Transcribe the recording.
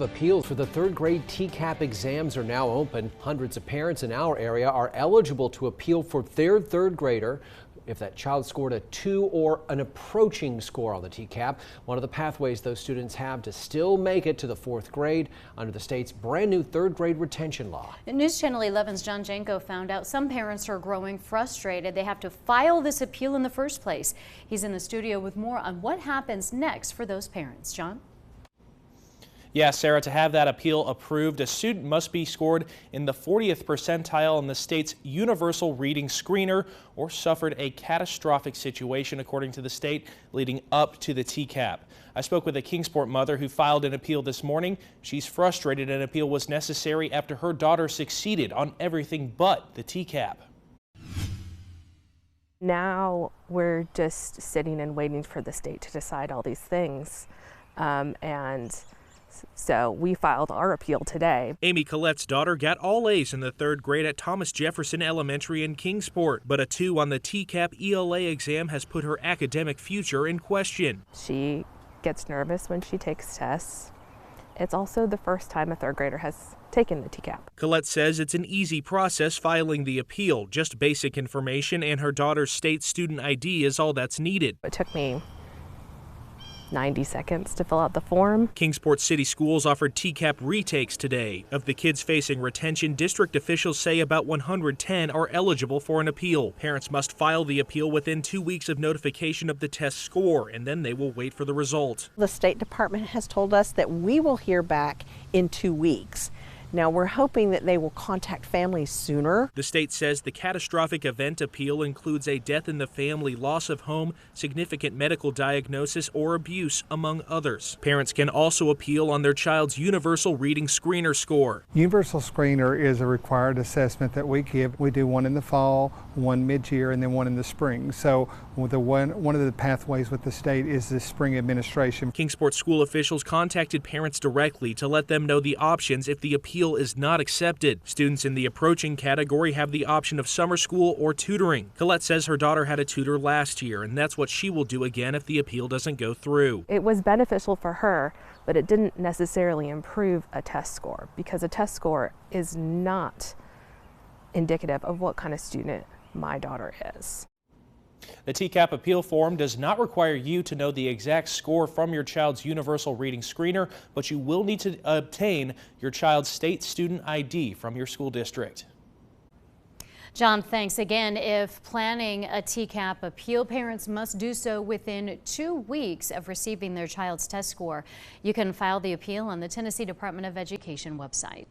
appeals for the third grade TCAP exams are now open. Hundreds of parents in our area are eligible to appeal for their third grader if that child scored a 2 or an approaching score on the TCAP. One of the pathways those students have to still make it to the fourth grade under the state's brand new third grade retention law. News Channel 11's John Janko found out some parents are growing frustrated. They have to file this appeal in the first place. He's in the studio with more on what happens next for those parents. John? Yeah, Sarah, to have that appeal approved, a student must be scored in the 40th percentile in the state's universal reading screener or suffered a catastrophic situation, according to the state, leading up to the TCAP. I spoke with a Kingsport mother who filed an appeal this morning. She's frustrated an appeal was necessary after her daughter succeeded on everything but the TCAP. Now we're just sitting and waiting for the state to decide all these things, so we filed our appeal today. Amy Collette's daughter got all A's in the third grade at Thomas Jefferson Elementary in Kingsport, but a 2 on the TCAP ELA exam has put her academic future in question. She gets nervous when she takes tests. It's also the first time a third grader has taken the TCAP. Collette says it's an easy process filing the appeal. Just basic information and her daughter's state student ID is all that's needed. It took me 90 seconds to fill out the form. Kingsport City Schools offered TCAP retakes today. Of the kids facing retention, district officials say about 110 are eligible for an appeal. Parents must file the appeal within 2 weeks of notification of the test score, and then they will wait for the result. The State Department has told us that we will hear back in 2 weeks. Now, we're hoping that they will contact families sooner. The state says the catastrophic event appeal includes a death in the family, loss of home, significant medical diagnosis, or abuse, among others. Parents can also appeal on their child's universal reading screener score. Universal screener is a required assessment that we give. We do one in the fall, one mid-year, and then one in the spring. So one of the pathways with the state is the spring administration. Kingsport school officials contacted parents directly to let them know the options if the appeal is not accepted. Students in the approaching category have the option of summer school or tutoring. Colette says her daughter had a tutor last year, and that's what she will do again if the appeal doesn't go through. It was beneficial for her, but it didn't necessarily improve a test score because a test score is not indicative of what kind of student my daughter is. The TCAP appeal form does not require you to know the exact score from your child's universal reading screener, but you will need to obtain your child's state student ID from your school district. John, thanks again. If planning a TCAP appeal, parents must do so within 2 weeks of receiving their child's test score. You can file the appeal on the Tennessee Department of Education website.